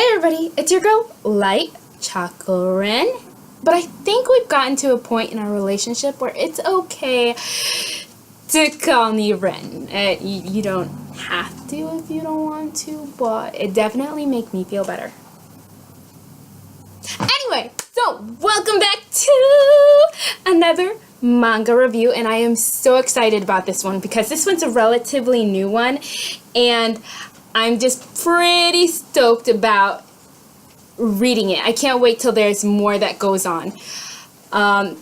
Hey everybody, it's your girl, Light Chocolate, but I think we've gotten to a point in our relationship where it's okay to call me Ren. You don't have to if you don't want to, but it definitely makes me feel better. Anyway, so welcome back to another manga review, and I am so excited about this one because this one's a relatively new one, and I'm just pretty stoked about reading it. I can't wait till there's more that goes on. Why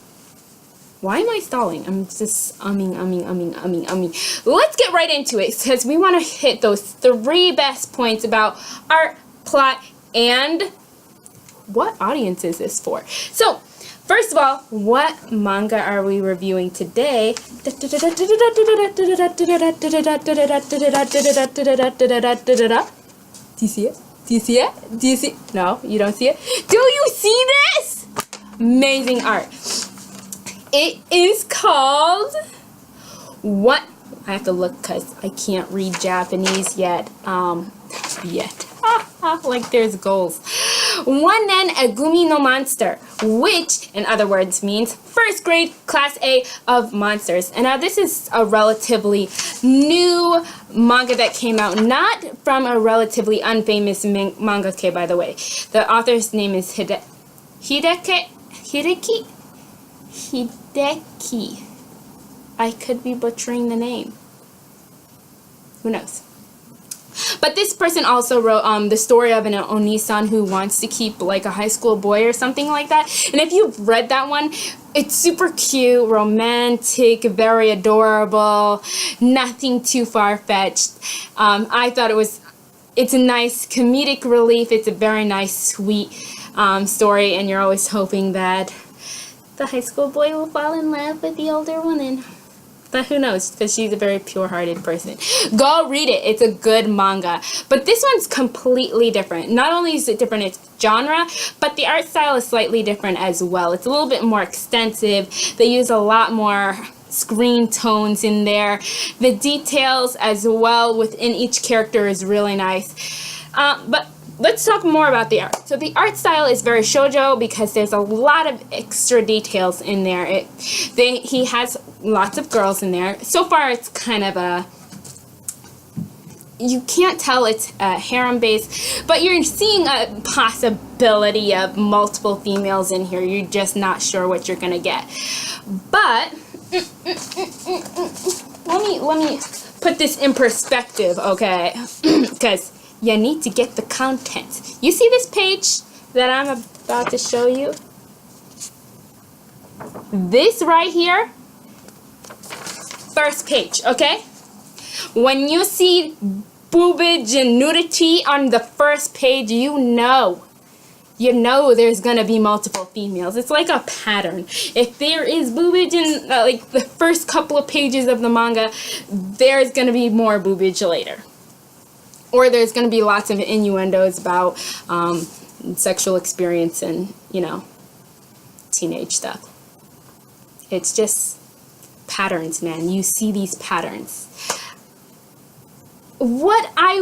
am I stalling? I'm just umming. Let's get right into it because we want to hit those 3 best points about art, plot, and what audience is this for? So, first of all, what manga are we reviewing today? Do you see it? Do you see it? Do you see? No, you don't see it? Do you see this? Amazing art. It is called what? I have to look because I can't read Japanese yet. Like there's goals. 1-nen A-gumi no monster, which in other words means first grade class A of monsters. And now this is a relatively new manga that came out, not from a relatively unfamous mangaka, by the way. The author's name is Hideki. I could be butchering the name. Who knows? But this person also wrote the story of an Oni-san who wants to keep like a high school boy or something like that. And if you've read that one, it's super cute, romantic, very adorable, nothing too far-fetched. I thought it's a nice comedic relief. It's a very nice, sweet story, and you're always hoping that the high school boy will fall in love with the older woman. But who knows, because she's a very pure-hearted person. Go read it. It's a good manga. But this one's completely different. Not only is it different in its genre, but the art style is slightly different as well. It's a little bit more extensive. They use a lot more screen tones in there. The details as well within each character is really nice. But let's talk more about the art. So the art style is very shoujo because there's a lot of extra details in there. He has lots of girls in there. So far it's kind of you can't tell it's harem based, but you're seeing a possibility of multiple females in here. You're just not sure what you're gonna get. But let me put this in perspective, okay? Because you need to get the content. You see this page that I'm about to show you? This right here, first page, okay? When you see boobage and nudity on the first page, you know there's gonna be multiple females. It's like a pattern. If there is boobage in like the first couple of pages of the manga, there's gonna be more boobage later. Or there's going to be lots of innuendos about sexual experience and, teenage stuff. It's just patterns, man. You see these patterns. I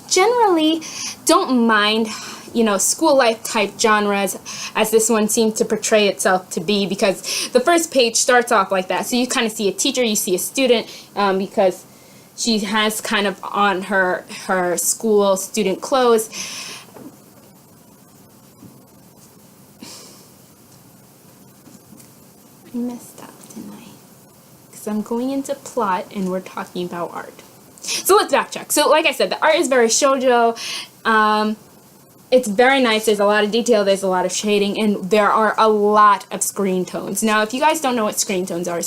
generally don't mind, school life type genres as this one seems to portray itself to be, because the first page starts off like that. So you kind of see a teacher, you see a student, because she has kind of on her school student clothes. I messed up, didn't I? Because I'm going into plot and we're talking about art. So let's backtrack. So like I said, the art is very shoujo. It's very nice. There's a lot of detail. There's a lot of shading. And there are a lot of screen tones. Now, if you guys don't know what screen tones are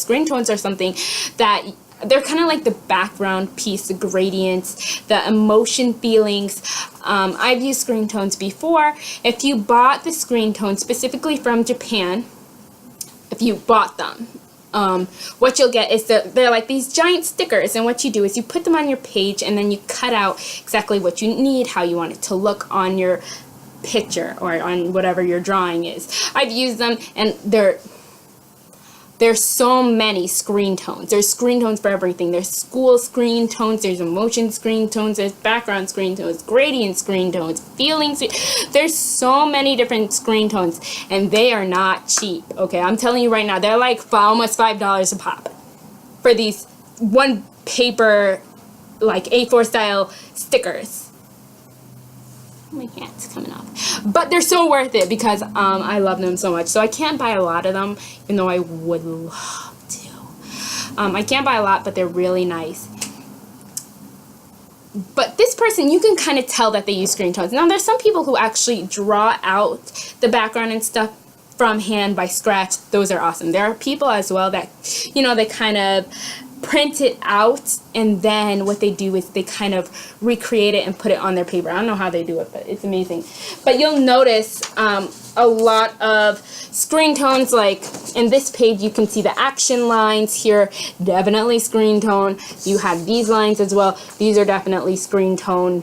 something that they're kind of like the background piece, the gradients, the emotion feelings. I've used screen tones before. If you bought the screen tones specifically from Japan, if you bought them, what you'll get is they're like these giant stickers, and what you do is you put them on your page and then you cut out exactly what you need, how you want it to look on your picture or on whatever your drawing is. I've used them and they're There's so many screen tones. There's screen tones for everything. There's school screen tones, there's emotion screen tones, there's background screen tones, gradient screen tones, feelings. There's so many different screen tones, and they are not cheap. Okay, I'm telling you right now, they're like almost $5 a pop for these one paper, like A4 style stickers. My hand's coming off, but they're so worth it because I love them so much. So I can't buy a lot of them, even though I would love to. I can't buy a lot, but they're really nice. But this person, you can kind of tell that they use screen tones. Now there's some people who actually draw out the background and stuff from hand by scratch. Those are awesome. There are people as well that, you know, they kind of print it out, and then what they do is they kind of recreate it and put it on their paper. I don't know how they do it, but it's amazing. But you'll notice a lot of screen tones. Like in this page, you can see the action lines here, definitely screen tone. You have these lines as well. These are definitely screen tone.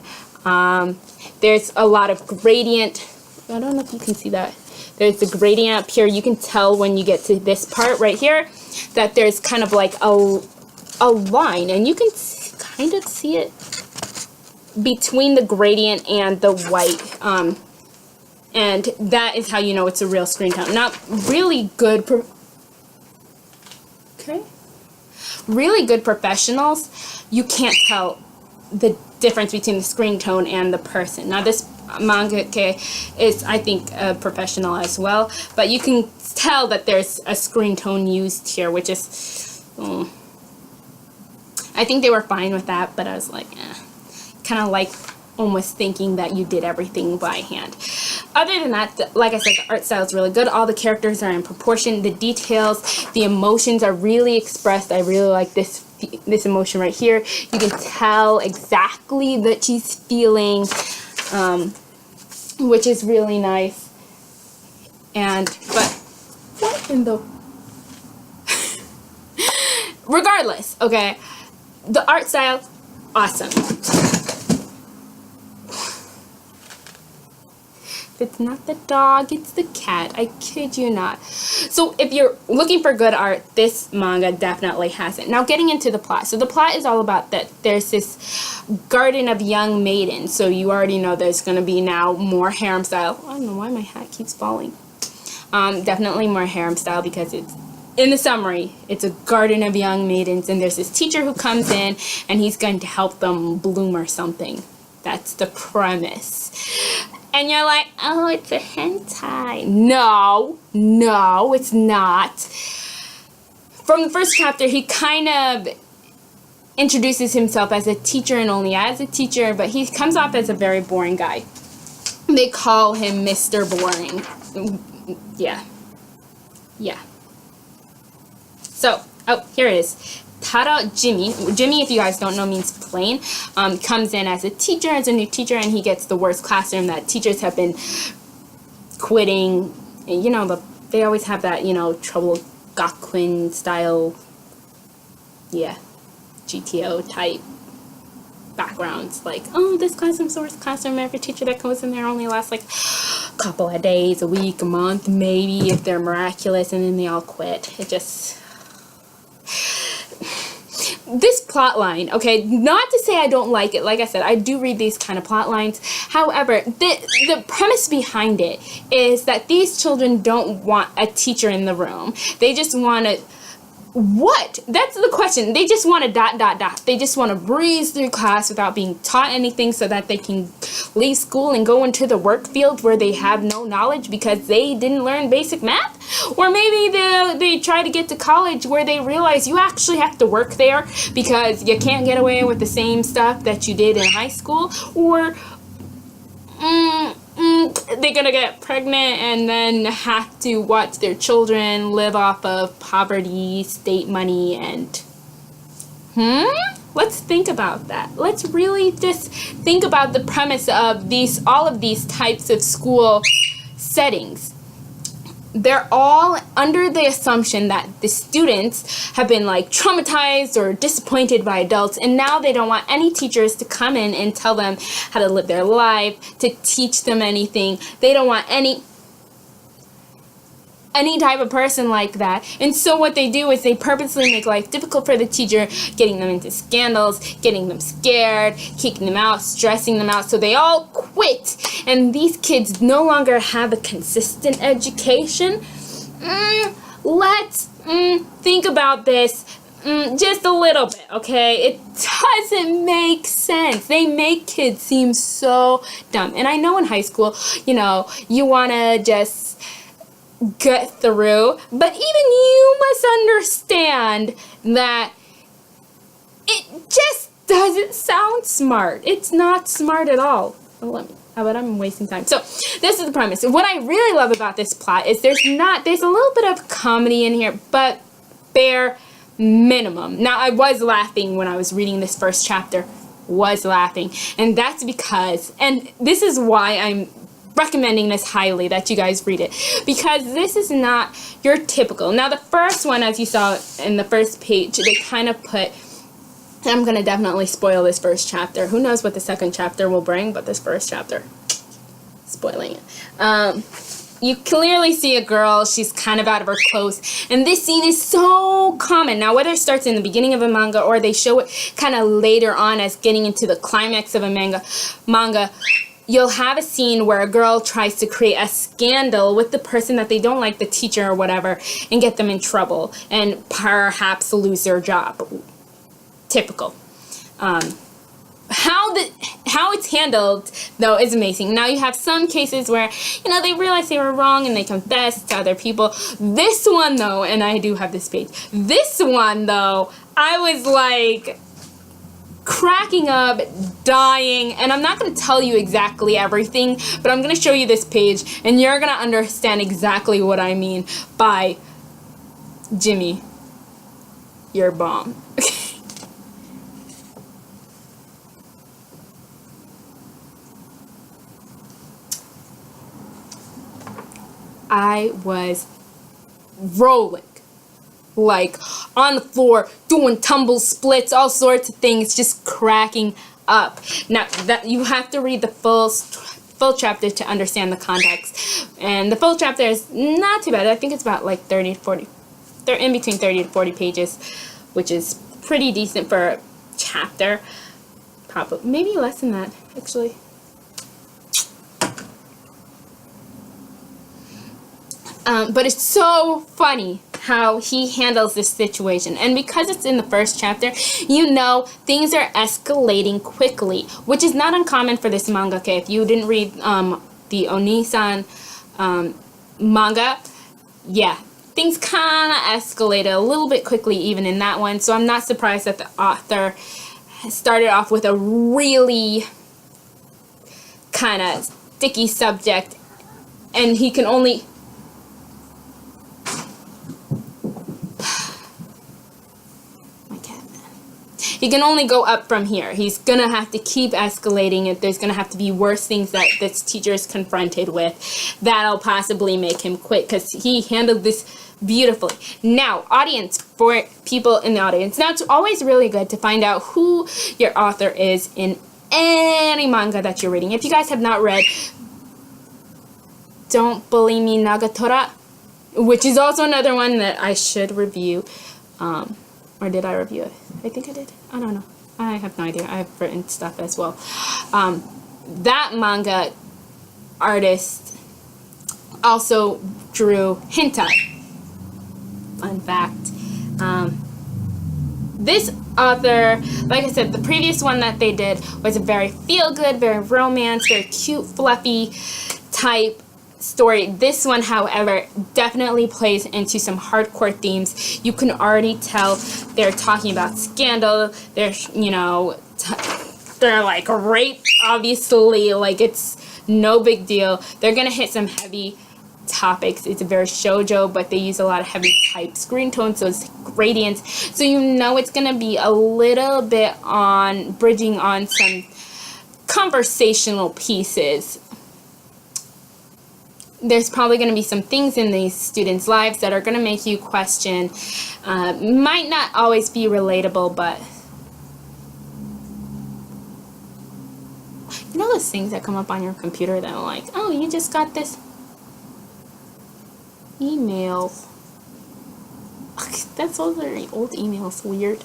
There's a lot of gradient. I don't know if you can see that. There's the gradient up here. You can tell when you get to this part right here that there's kind of like a line, and you can kind of see it between the gradient and the white, and that is how you know it's a real screen tone. Not really good really good professionals, you can't tell the difference between the screen tone and the person. Now this mangaka is, I think, a professional as well, but you can tell that there's a screen tone used here, which is I think they were fine with that, but I was like, kind of like almost thinking that you did everything by hand. Other than that, like I said, the art style is really good. All the characters are in proportion. The details, the emotions are really expressed. I really like this emotion right here. You can tell exactly that she's feeling, which is really nice. But what in the... Regardless, okay, the art style, awesome. It's not the dog, it's the cat. I kid you not. So if you're looking for good art, this manga definitely has it. Now getting into the plot. So the plot is all about that there's this garden of young maidens. So you already know there's going to be now more harem style. I don't know why my hat keeps falling. Definitely more harem style because it's, in the summary, it's a garden of young maidens, and there's this teacher who comes in and he's going to help them bloom or something. That's the premise. And you're like, oh, it's a hentai. No, it's not. From the first chapter, he kind of introduces himself as a teacher and only as a teacher, but he comes off as a very boring guy. They call him Mr. Boring. Yeah. So, oh, here it is. Tara Jimmy, if you guys don't know, means plain, comes in as a teacher, as a new teacher, and he gets the worst classroom that teachers have been quitting. And, you know, they always have that, you know, trouble Gakuen style, GTO type backgrounds. Like, oh, this classroom's the worst classroom. Every teacher that comes in there only lasts like a couple of days, a week, a month, maybe, if they're miraculous, and then they all quit. It just... This plot line, okay, not to say I don't like it. Like I said, I do read these kind of plot lines. However, the premise behind it is that these children don't want a teacher in the room. They just want to... What? That's the question. They just want to ... They just want to breeze through class without being taught anything so that they can leave school and go into the work field where they have no knowledge because they didn't learn basic math. Or maybe they try to get to college where they realize you actually have to work there because you can't get away with the same stuff that you did in high school. Or they're gonna get pregnant and then have to watch their children live off of poverty, state money, and let's think about that. Let's really just think about the premise of all of these types of school settings. They're all under the assumption that the students have been like traumatized or disappointed by adults, and now they don't want any teachers to come in and tell them how to live their life, to teach them anything. They don't want any any type of person like that. And so what they do is they purposely make life difficult for the teacher, getting them into scandals, getting them scared, kicking them out, stressing them out, so they all quit. And these kids no longer have a consistent education. Let's think about this just a little bit, okay? It doesn't make sense. They make kids seem so dumb. And I know in high school, you know, you want to just get through, but even you must understand that it just doesn't sound smart. It's not smart at all. How about I'm wasting time? So this is the premise. What I really love about this plot is there's a little bit of comedy in here, but bare minimum. Now, I was laughing when I was reading this first chapter. Was laughing. And that's because, and this is why I'm recommending this highly, that you guys read it, because this is not your typical. Now, the first one, as you saw in the first page, they kind of put, I'm going to definitely spoil this first chapter. Who knows what the second chapter will bring, but this first chapter, spoiling it. You clearly see a girl, she's kind of out of her clothes, and this scene is so common. Now, whether it starts in the beginning of a manga or they show it kind of later on as getting into the climax of a manga, you'll have a scene where a girl tries to create a scandal with the person that they don't like, the teacher or whatever, and get them in trouble and perhaps lose their job. Typical. How it's handled, though, is amazing. Now, you have some cases where, you know, they realize they were wrong and they confess to other people. This one, though, and I do have this page. This one, though, I was like cracking up, dying, and I'm not going to tell you exactly everything, but I'm going to show you this page, and you're going to understand exactly what I mean by Jimmy, you're bomb. I was rolling, like on the floor, doing tumble splits, all sorts of things, just cracking up. Now, that you have to read the full chapter to understand the context, and the full chapter is not too bad. I think it's about like 30 to 40. They're in between 30 to 40 pages, which is pretty decent for a chapter. Probably maybe less than that, actually. But it's so funny how he handles this situation. And because it's in the first chapter, you know things are escalating quickly, which is not uncommon for this manga. Okay, if you didn't read the Oni-san manga, yeah, things kind of escalated a little bit quickly even in that one. So I'm not surprised that the author started off with a really kind of sticky subject, and he can only... He can only go up from here. He's going to have to keep escalating it. There's going to have to be worse things that this teacher is confronted with that'll possibly make him quit, because he handled this beautifully. Now, audience, for people in the audience, now it's always really good to find out who your author is in any manga that you're reading. If you guys have not read Don't Bully Me Nagatora, which is also another one that I should review, or did I review it? I think I did. I don't know. I have no idea. I've written stuff as well. That manga artist also drew hentai. Fun fact. This author, like I said, the previous one that they did was a very feel-good, very romance, very cute, fluffy type story. This one, however, definitely plays into some hardcore themes. You can already tell they're talking about scandal. They're, you know, they're like rape, obviously. Like, it's no big deal. They're gonna hit some heavy topics. It's a very shoujo, but they use a lot of heavy type screen tones, so it's gradients. So you know it's gonna be a little bit on bridging on some conversational pieces. There's probably going to be some things in these students' lives that are going to make you question. Might not always be relatable, but you know those things that come up on your computer that are like, oh, you just got this. email. That's all very old emails. Weird.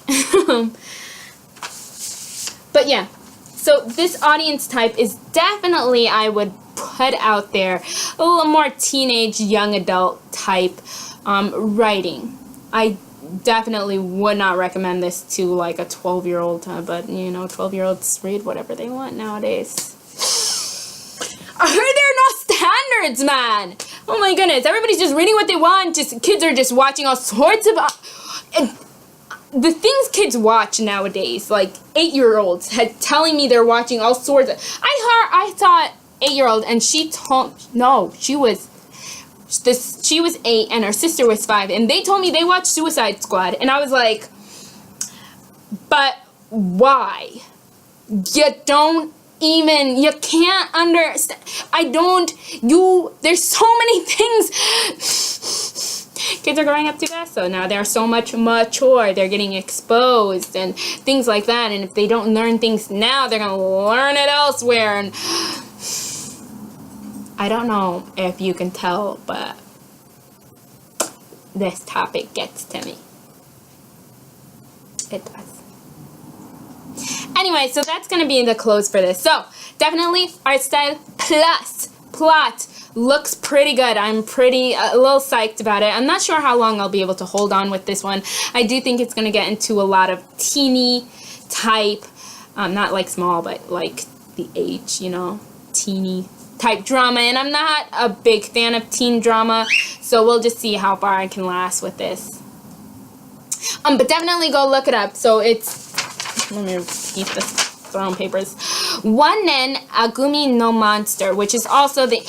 But yeah. So this audience type is definitely, I would put out there, a little more teenage, young adult type writing. I definitely would not recommend this to like a 12-year-old, but you know, 12-year-olds read whatever they want nowadays. I heard there are no standards, man. Oh my goodness, everybody's just reading what they want. Just kids are just watching all sorts of the things kids watch nowadays. Like 8-year-olds telling me they're watching all sorts of. I saw 8-year-old and she told she was 8 and her sister was 5 and they told me they watched Suicide Squad and I was like, but why? You can't understand. There's so many things. Kids are growing up too fast, so now they're so much mature. They're getting exposed and things like that. And if they don't learn things now, they're gonna learn it elsewhere. And I don't know if you can tell, but this topic gets to me. It does. Anyway, so that's going to be the close for this. So, definitely art style plus plot looks pretty good. I'm a little psyched about it. I'm not sure how long I'll be able to hold on with this one. I do think it's going to get into a lot of teeny type, not like small, but like the age, you know, teeny type drama. And I'm not a big fan of teen drama, so we'll just see how far I can last with this. But definitely go look it up. So it's, let me keep this throwing papers. 1-nen A-gumi no Monster, which is also the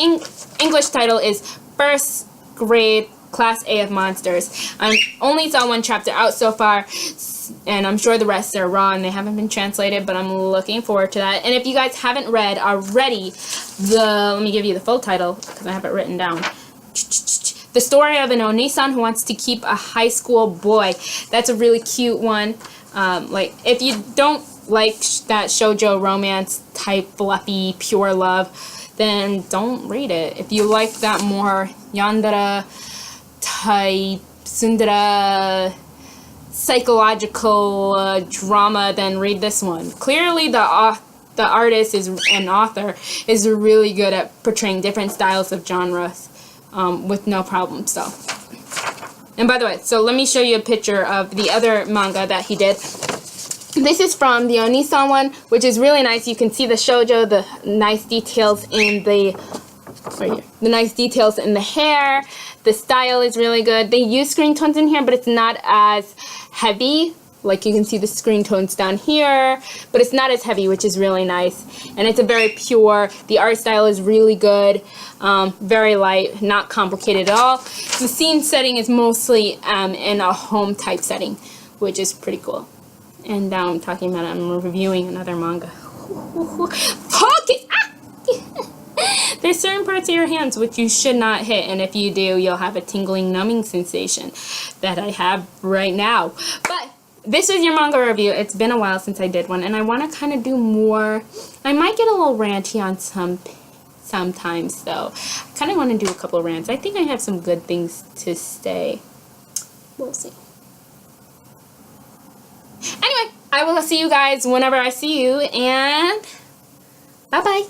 English title is First Grade Class A of Monsters. I only saw one chapter out so far, and I'm sure the rest are raw and they haven't been translated, but I'm looking forward to that. And if you guys haven't read already, let me give you the full title because I have it written down. The story of an Oni-san who wants to keep a high school boy. That's a really cute one. Like, if you don't like that shoujo romance type fluffy pure love, then don't read it. If you like that more yandere type tsundere psychological drama, then read this one. Clearly the artist and author is really good at portraying different styles of genres with no problem. So, and by the way, so let me show you a picture of the other manga that he did. This is from the Oni-san one, which is really nice. You can see the shoujo, the nice details in the nice details in the hair. The style is really good. They use screen tones in here, but it's not as heavy. Like, you can see the screen tones down here, but it's not as heavy, which is really nice. And it's a very pure, the art style is really good, very light, not complicated at all. The scene setting is mostly in a home type setting, which is pretty cool. And now I'm talking about I'm reviewing another manga. Focus! Ah! There's certain parts of your hands which you should not hit, and if you do, you'll have a tingling, numbing sensation that I have right now. But this was your manga review. It's been a while since I did one, and I want to kind of do more. I might get a little ranty on sometimes, though. I kind of want to do a couple of rants. I think I have some good things to say. We'll see. Anyway, I will see you guys whenever I see you, and bye-bye.